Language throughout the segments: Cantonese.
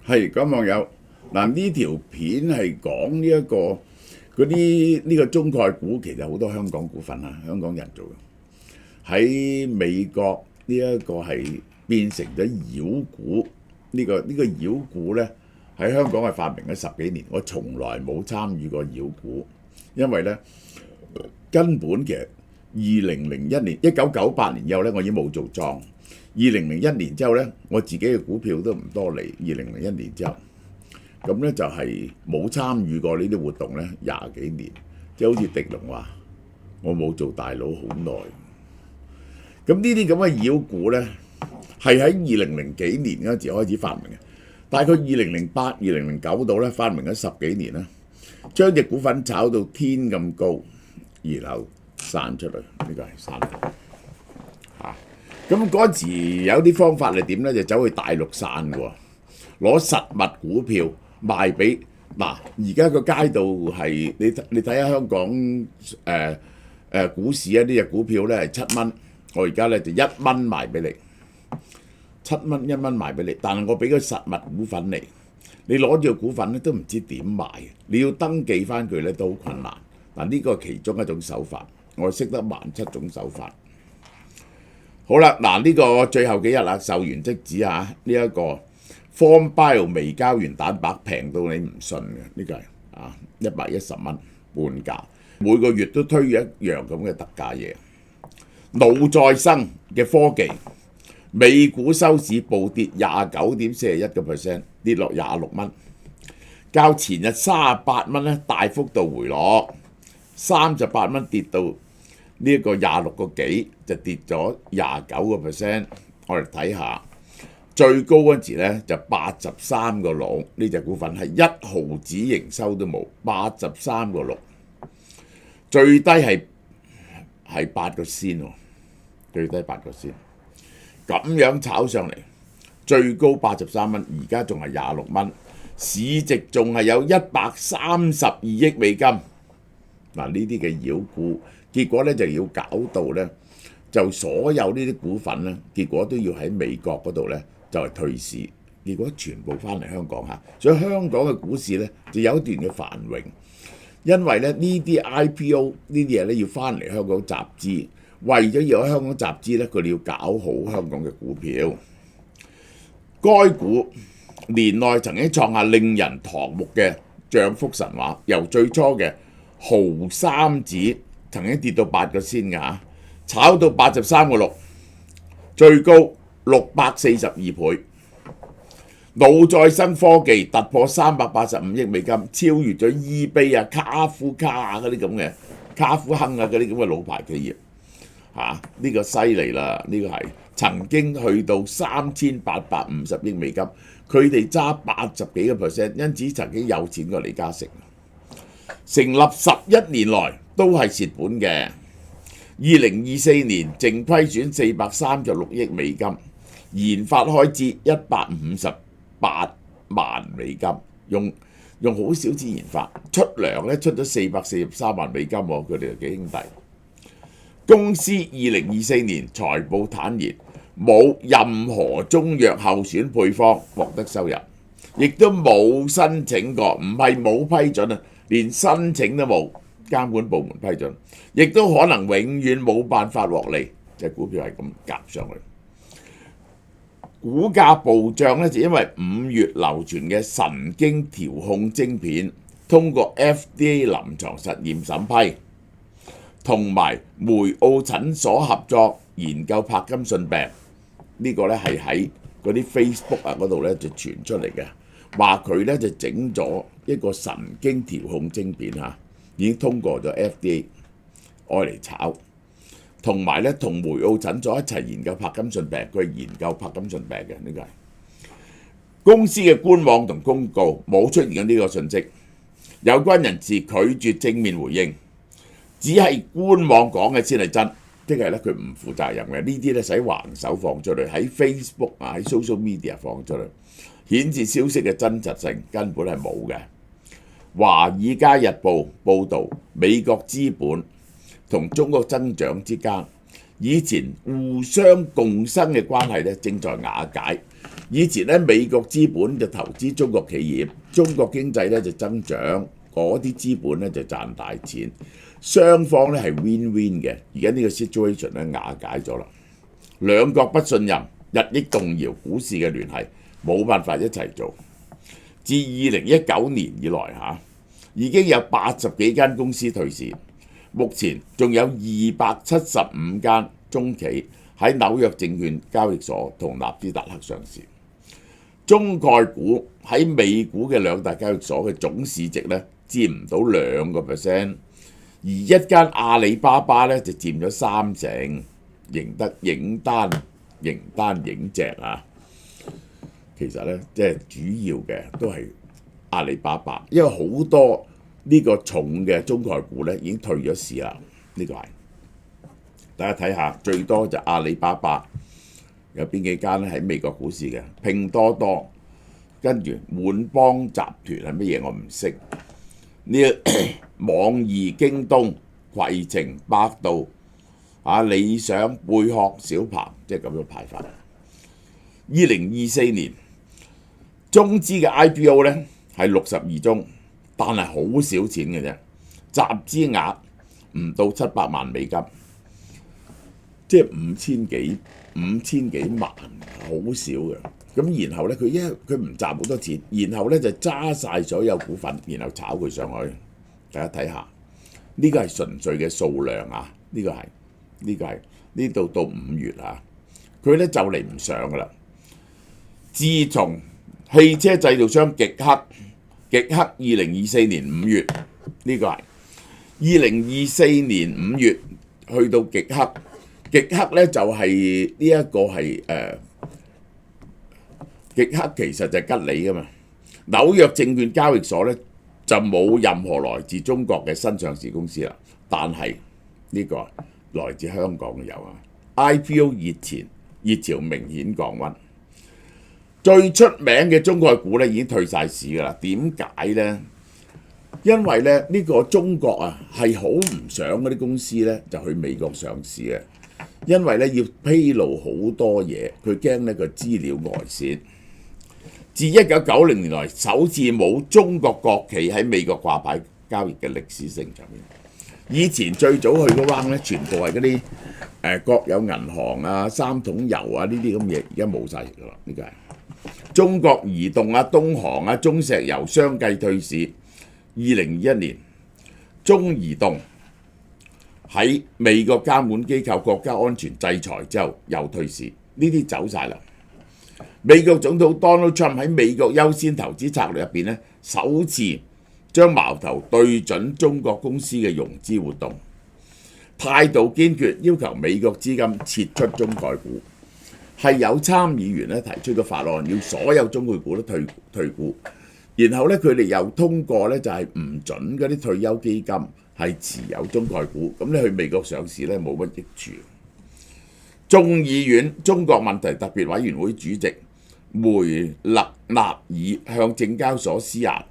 係咁網友嗱，呢條片係講呢個中概股，其實好多香港股份啊，香港人做嘅。喺美國呢一個係變成咗妖股，呢個妖股呢，喺香港係發明咗10幾年，我從來冇參與過妖股，因為呢根本其實2001年1998年之後呢，我已經冇做莊。2001年之後呢，我自己嘅股票都唔多嚟。2001年之後，咁呢就係冇參與過呢啲活動呢20幾年，即係好似狄龍話，我冇做大佬好耐。咁呢啲咁嘅妖股呢，係喺2000幾年嗰陣時開始發明嘅，大概2008、2009度呢發明咗10幾年啦，將隻股份炒到天咁高，然後散出嚟，呢個係散嚇。咁嗰陣時有啲方法係點呢？就走去大陸散喎，攞實物股票賣俾嗱。而家個街道係你睇下香港股市啊，呢隻股票呢係7蚊，我而家呢就1蚊賣俾你，7蚊1蚊賣俾你。但係我俾個實物股份你，你攞住個股份呢都唔知點賣，你要登記翻佢呢都好困難。嗱，呢個係其中一種手法，我識得17種手法。好啦，嗱，呢個最後幾日啦，售完即止嚇，呢一個 Form Bio 微膠原蛋白平到你唔信嘅，呢個係110蚊半價，每個月都推一樣咁嘅特價嘢。腦再生嘅科技，美股收市暴跌29.41%，跌落26蚊，較前日38蚊咧大幅度回落，38蚊跌到呢一個26個幾，就跌咗29%。我哋睇下最高嗰陣時咧就83個6，呢隻股份係1毫子營收都冇，83個6，最低係8個仙喎，最低8個仙，咁樣炒上嚟，最高83蚊，而家仲係26蚊，市值仲係有132億美金。嗱，呢啲嘅妖股，結果咧就要搞到咧，就所有呢啲股份咧，結果都要喺美國嗰度咧就係退市，結果全部翻嚟香港嚇，所以香港嘅股市咧就有一段嘅繁榮，因為咧呢啲 IPO 呢啲嘢咧要翻嚟香港集資，為咗要喺香港集資咧，佢哋要搞好香港嘅股票。該股年內曾經創下令人瞠目嘅漲幅神話，由最初嘅毫三子曾經跌到8個仙㗎，炒到83個6，最高642倍。腦再生科技突破385億美金，超越咗 eBay 啊、卡夫卡啊嗰啲咁嘅卡夫亨啊嗰啲咁嘅老牌企業嚇，呢個犀利啦！呢個係曾經去到3850億美金，佢哋揸80幾個%，因此曾經有錢過李嘉誠。成立11年來都係蝕本嘅，2024年淨虧損436億美金，研發開支158萬美金，用好少錢研發，出糧咧出咗443萬美金喎，佢哋幾兄弟。公司2024年財報坦言，冇任何中藥候選配方獲得收入，亦都冇申請過，唔係冇批准啊，連申請都冇，監管部門批准，亦都可能永遠冇辦法獲利。隻股票係咁夾上去，股價暴漲咧，就因為5月流傳嘅神經調控晶片通過 FDA 臨床實驗審批，同埋梅奧診所合作研究柏金遜病，呢個咧係喺嗰啲 Facebook 啊嗰度咧就傳出嚟嘅，話佢咧就整咗一個神經調控晶片嚇，已經通過咗 FDA 愛嚟炒，同埋咧同梅奧診所一齊研究柏金遜病，佢係研究柏金遜病嘅，呢個係公司嘅官網同公告冇出現緊呢個信息，有關人士拒絕正面回應。只係官網講嘅先係真，即係咧佢唔負責任嘅。呢啲咧使橫手放出嚟，喺 Facebook 啊，喺 social media 放出嚟，顯示消息嘅真實性根本係冇嘅。華爾街日報報導，美國資本同中國增長之間以前互相共生嘅關係咧正在瓦解，以前咧美國資本就投資中國企業，中國經濟咧就增長，嗰啲資本咧就賺大錢，雙方咧係 win-win 嘅。而家呢個 situation 咧瓦解咗啦，兩國不信任，日益動搖股市嘅聯繫，冇辦法一齊做。自2019年以來已經有80幾間公司退市，目前仲有275間中企喺紐約證券交易所同納斯達克上市。中概股喺美股嘅兩大交易所嘅總市值咧佔唔到2%，而一間阿里巴巴咧就佔咗30%，形單影隻啊！其實咧即係主要嘅都係阿里巴巴，因為好多呢個重嘅中概股咧已經退咗市啦。呢個係大家睇下，最多就阿里巴巴。有邊幾間咧喺美國股市嘅？拼多多，跟住滿幫集團係乜嘢？我唔識。呢網易、京東、攜程、百度、理想、貝殼、小鵬，即係咁樣排法。2024年中資嘅 IPO 咧係62宗，但係好少錢嘅啫，集資額唔到700萬美金，即係五千幾萬，好少嘅。咁然後咧，佢唔賺好多錢，然後咧就揸晒所有股份，然後炒佢上去。大家睇下，呢個係純粹嘅數量啊！呢個係呢度到5月啊，佢咧就嚟唔上噶啦。自從汽車製造商極氪2024年5月，呢個係2024年5月去到極氪。極氪咧就係呢一個係極氪其實就係吉利噶嘛。紐約證券交易所咧就冇任何來自中國嘅新上市公司啦，但係呢個來自香港嘅有啊。IPO 熱潮明顯降溫，最出名嘅中概股咧已經退晒市噶啦。點解咧？因為咧呢個中國係好唔想嗰啲公司咧就去美國上市嘅。因為咧要披露好多嘢，佢驚呢個資料外泄。自1990年來首次冇中國國企喺美國掛牌交易嘅歷史性上面。以前最早去嗰彎咧，全部係嗰啲國有銀行三桶油呢啲咁嘢，而家冇晒㗎啦。呢個係中國移動東航中石油相繼退市。2021年，中移動喺美國監管機構國家安全制裁之後又退市，呢啲走晒啦。美國總統 Donald Trump 喺美國優先投資策略入邊咧，首次將矛頭對準中國公司嘅融資活動，態度堅決，要求美國資金撤出中概股。係有參議員咧提出個法案，要所有中概股都退股，然後咧佢哋又通過咧就係唔準嗰啲退休基金係持有中概股，咁你去美國上市咧冇乜益處。眾議院中國問題特別委員會主席梅勒納爾向證交所施壓，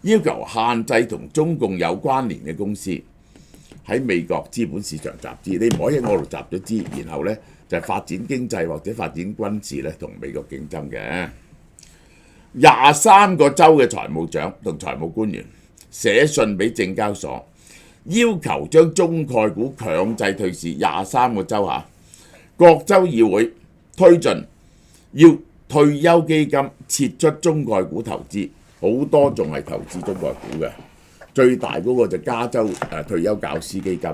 要求限制同中共有關聯嘅公司喺美國資本市場集資。你唔可以喺我度集咗資，然後咧就係發展經濟或者發展軍事咧同美國競爭嘅。23個州嘅財務長同財務官員寫信俾證交所，要求將中概股強制退市。23個州各州議會推進要退休基金撤出中概股投資，好多仲係投資中概股嘅。最大嗰個就加州退休教師基金。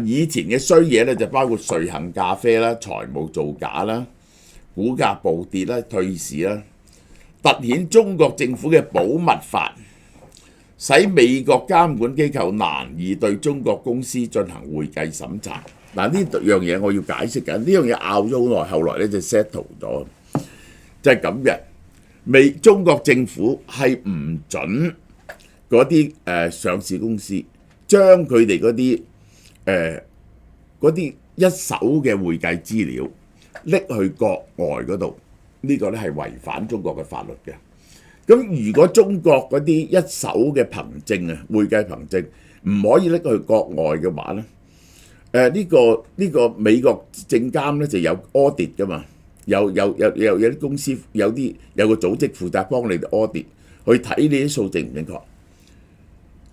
以前嘅衰嘢咧就包括瑞幸咖啡啦、財務造假啦、股價暴跌啦、退市啦，凸顯中國政府嘅保密法，使美國監管機構難以對中國公司進行會計審查。呢樣嘢我要解釋緊，呢樣嘢拗咗好耐，後來咧就 settle 咗，就係咁嘅。中國政府係唔準嗰啲上市公司將佢哋嗰啲一手嘅會計資料拎去國外嗰度，呢個咧係違反中國嘅法律嘅。咁如果中國嗰啲一手嘅憑證會計憑證唔可以拎去國外嘅話咧，呢個美國證監咧就有 audit 噶嘛，有啲公司有個組織負責幫你哋 audit 去睇你啲數正唔正確，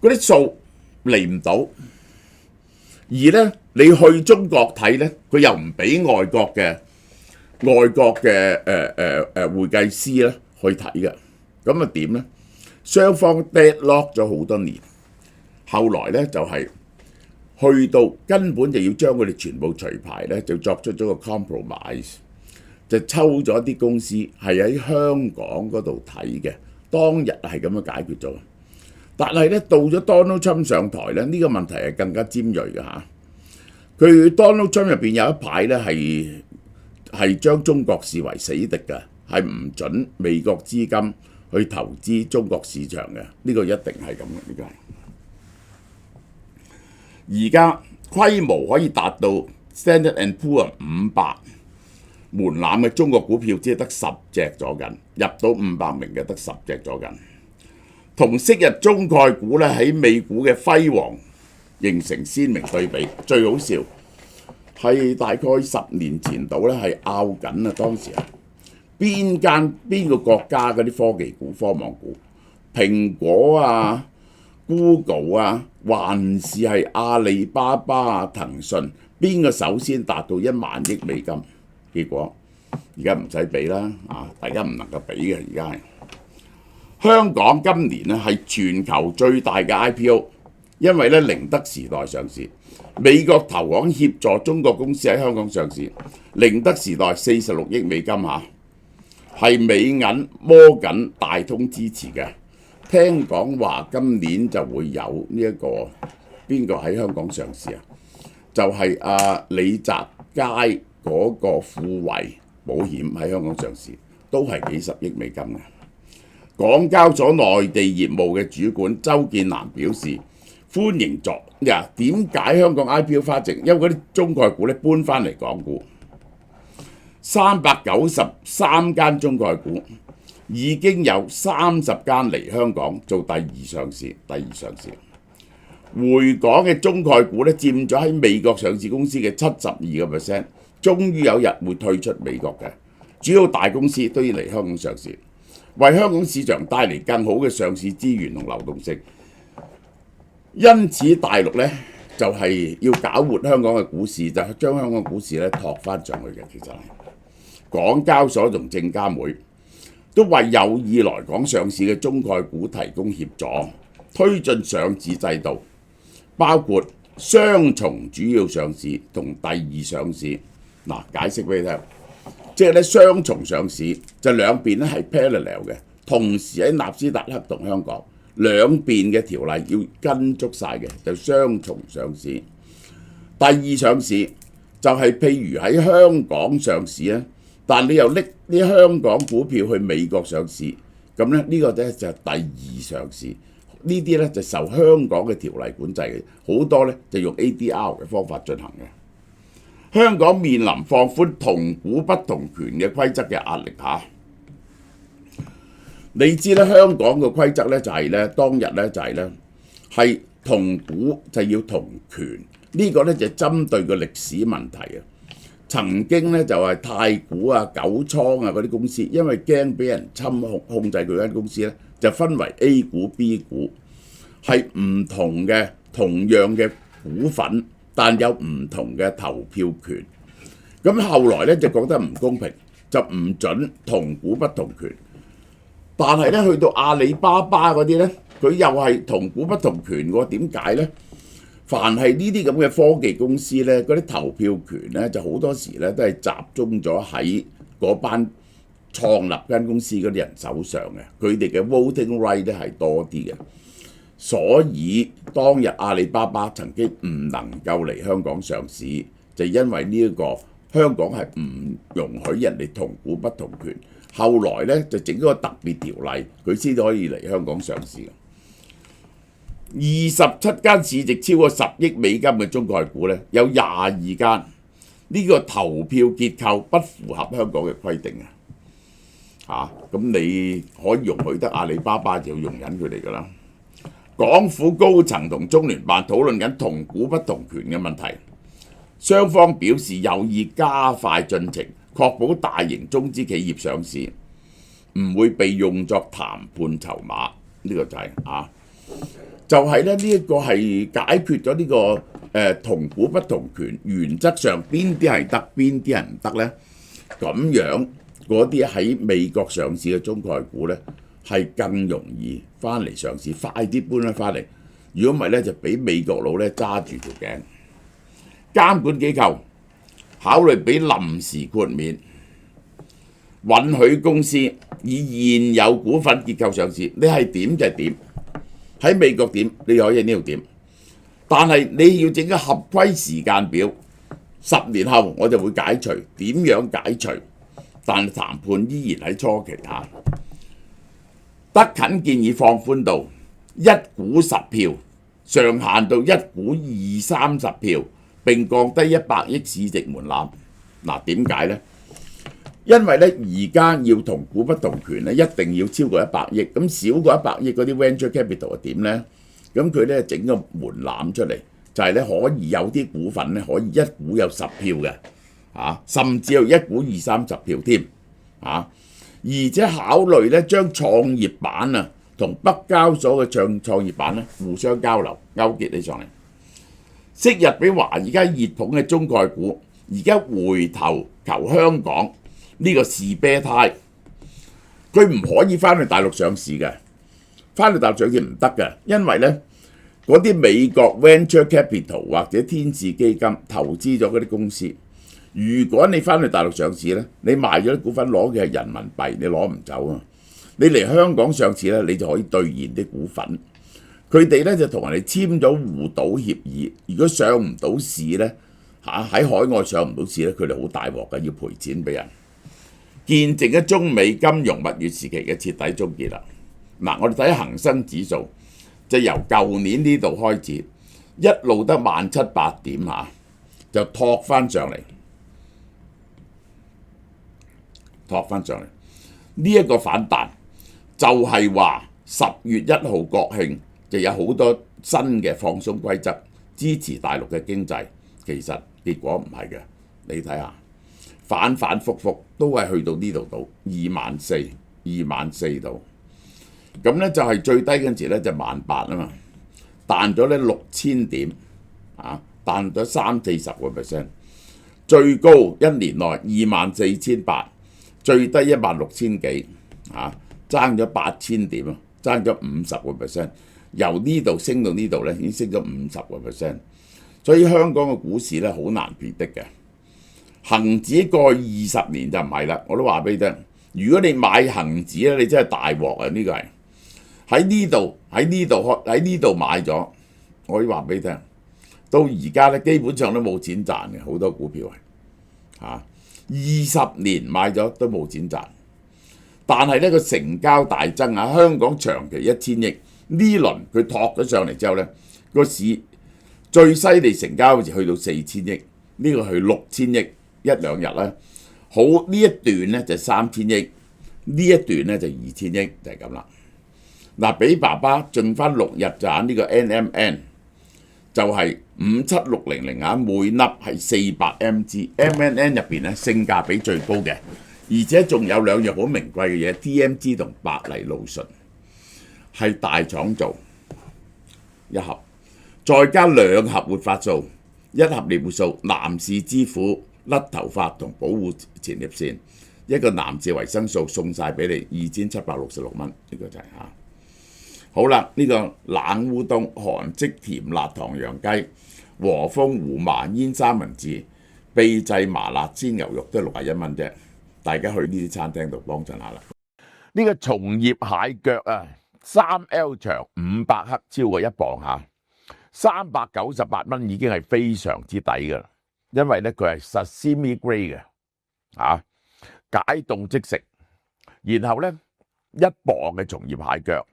嗰啲數嚟唔到，而咧你去中國睇咧，佢又唔俾外國嘅會計師咧去睇嘅，咁啊點咧？雙方 deadlock 咗好多年，後來咧就係、去到根本就要將佢哋全部除牌咧，就作出咗個 compromise， 就抽咗啲公司係喺香港嗰度睇嘅，當日係咁樣解決咗。但係咧到咗 Donald Trump 上台咧，呢個問題係更加尖鋭嘅嚇。佢 Donald Trump 入邊有一排咧係將中國視為死敵嘅，係唔準美國資金去投資中國市場嘅，呢個一定係咁嘅，呢個係。而家規模可以達到 Standard and Poor 500門檻嘅中國股票，只係得10隻左緊，入到500名嘅得10隻左緊。同昔日中概股咧喺美股嘅輝煌形成鮮明對比。最好笑係大概10年前度咧係拗緊啊，當時啊邊個國家嗰啲科技股、科網股，蘋果啊、Google 啊，還是係阿里巴巴啊、騰訊，邊個首先達到1萬億美金？結果而家唔使比啦，大家唔能夠比嘅。而家係香港今年咧係全球最大嘅 IPO， 因為咧寧德時代上市，美國投行協助中國公司喺香港上市，寧德時代46億美金嚇，係美銀摩根大通支持嘅。聽講話今年就會有呢一個邊個喺香港上市啊？就係李澤楷嗰個富維保險喺香港上市，都係幾十億美金嘅。港交所內地業務嘅主管周建南表示歡迎作呀。點解香港 IPO 花值？因為嗰啲中概股咧搬翻嚟港股，393間中概股已經有30間嚟香港做第二上市。回港嘅中概股咧佔咗喺美國上市公司嘅72%，終於有日會退出美國嘅。主要大公司都要嚟香港上市，為香港市場帶嚟更好嘅上市資源同流動性。因此大陸咧就係要搞活香港嘅股市，就將香港股市咧托翻上去嘅。其實係港交所同證監會都為有意來港上市嘅中概股提供協助，推進上市制度，包括雙重主要上市同第二上市。嗱，解釋俾你聽，即係咧雙重上市就兩邊咧係 parallel 嘅，同時喺納斯達克同香港兩邊嘅條例要跟足晒嘅，就雙重上市。第二上市就係譬如喺香港上市咧，但你又拎啲香港股票去美國上市，咁咧呢個咧就係第二上市。呢啲咧就受香港嘅條例管制嘅，好多咧就用 ADR 嘅方法進行嘅。香港面臨放寬同股不同權嘅規則嘅壓力下，你知咧香港嘅規則咧就係咧當日咧就係咧係同股就要同權，呢個咧就針對個歷史問題啊。曾經咧就係太古啊、九倉啊嗰啲公司，因為驚俾人控制佢間公司咧，就分為 A 股、B 股，係唔同嘅同樣嘅股份，但有唔同嘅投票權。咁後來咧就覺得唔公平，就唔準同股不同權。但係咧去到阿里巴巴嗰啲咧，佢又係同股不同權喎。點解咧？凡係呢啲咁嘅科技公司咧，嗰啲投票權咧就好多時咧都係集中咗喺嗰班創立間公司嗰啲人手上嘅，佢哋嘅 voting right 咧係多啲嘅。所以當日阿里巴巴曾經唔能夠嚟香港上市，就因為呢一個香港係唔容許人哋同股不同權。後來咧就整咗個特別條例，佢先可以嚟香港上市。27間市值超過10億美金嘅中概股咧，有22間呢個投票結構不符合香港嘅規定啊！咁你可以容許得阿里巴巴就要容忍佢哋㗎啦。港府高層同中聯辦討論緊同股不同權嘅問題，雙方表示有意加快進程，確保大型中資企業上市唔會被用作談判籌碼。呢個就係就係咧呢一個係解決咗呢個同股不同權原則上邊啲係得，邊啲係唔得呢？咁樣嗰啲喺美國上市嘅中概股呢，係更容易翻嚟上市，快啲搬得翻嚟。如果唔係呢，就俾美國佬呢揸住條頸。監管機構考慮俾臨時豁免，允許公司以現有股份結構上市。你係點就係點，喺美國點你可以喺呢度點，但係你要整個合規時間表，10年後我就會解除。點樣解除？但談判依然喺初期下。德勤建議放寬到1股10票，上限到1股20-30票，並降低100億市值門檻。嗱，點解呢？因為咧而家要同股不同權咧，一定要超過100億，咁少過100億嗰啲 venture capital 係點呢？咁佢咧整個門檻出嚟，就係咧可以有啲股份咧可以1股有10票嘅，甚至有1股20-30票添，而且考慮咧將創業板同北交所嘅創業板咧互相交流勾結起上嚟。昔日俾華爾街熱捧嘅中概股，而家回頭求香港呢個士啤胎，佢唔可以翻去大陸上市嘅，翻去大陸上市唔得嘅，因為咧嗰啲美國 venture capital 或者天使基金投資咗嗰啲公司，如果你翻去大陸上市咧，你賣咗啲股份攞嘅係人民幣，你攞唔走啊！你嚟香港上市咧，你就可以兌現啲股份。佢哋咧就同人哋簽咗互賭協議，如果上唔到市咧喺海外上唔到市咧，佢哋好大鑊嘅，要賠錢俾人。見證咗中美金融蜜月時期嘅徹底終結啦。嗱，我哋睇恒生指數就由舊年呢度開始，一路得17800點就托翻上嚟，呢一個反彈就係話10月1號國慶就有好多新嘅放鬆規則支持大陸嘅經濟，其實結果唔係嘅，你睇下。反反覆覆都係去到呢度到24,000度，咁咧就係最低嗰陣時咧就18000啊嘛，彈咗咧6000點彈咗30-40%，最高一年內24800，最低16000幾爭咗8000點啊，爭咗50%，由呢度升到呢度咧已經升咗50%，所以香港嘅股市咧好難撇的嘅。恒指過去20年就唔係啦，我都話俾你聽。如果你買恒指咧，你真係大鑊啊！呢個係喺呢度買咗，我可以話俾你聽。到而家咧，基本上都冇錢賺嘅，好多股票係20年買咗都冇錢賺。但係呢個成交大增香港長期1000億，呢輪佢托咗上嚟之後咧，個市最犀利成交好似去到4000億，呢個去6000億。1-2日啦，好呢一段咧就3000億，呢一段咧就2000億，就係咁啦。嗱，俾爸爸剩翻6日賺呢個 NMN，就係57600每粒係400 mg，MNN 入邊咧性價比最高嘅，而且仲有2樣好名貴嘅嘢 ，TMG 同白藜蘆醇，係大廠做1盒，再加2盒活髮素，1盒獵活素，男士之苦。甩頭髮同保護前列腺，一個男士維生素送晒俾你2766蚊，呢個就係好啦。呢個冷烏冬、韓式甜辣糖洋雞、和風胡麻煙三文治、秘製麻辣鮮牛肉都係61蚊啫。大家去呢啲餐廳度幫襯下啦。呢個松葉蟹腳3L 長500克，超過1磅398蚊已經係非常之抵㗎啦。因為咧佢係 sashimi grade 嘅，解凍即食。然後咧1磅嘅松葉蟹腳，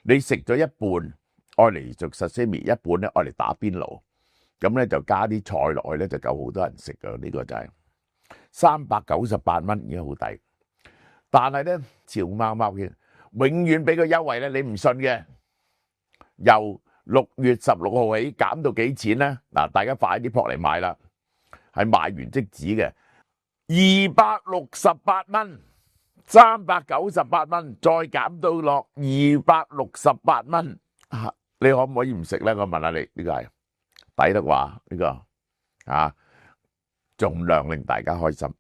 你食咗一半，愛嚟做 sashimi，一半咧愛嚟打邊爐，咁咧就加啲菜落去咧就夠好多人食㗎。呢個就係398蚊已經好抵。但係咧潮貓貓嘅永遠俾個優惠咧，你唔信嘅，由6月16號起減到幾錢咧？嗱，大家快啲撲嚟買啦！係賣完即止嘅， 268蚊，398蚊，再減到落268蚊，你可唔可以唔食咧？我問下你，呢個係抵得啩？呢個啊，盡量令大家開心。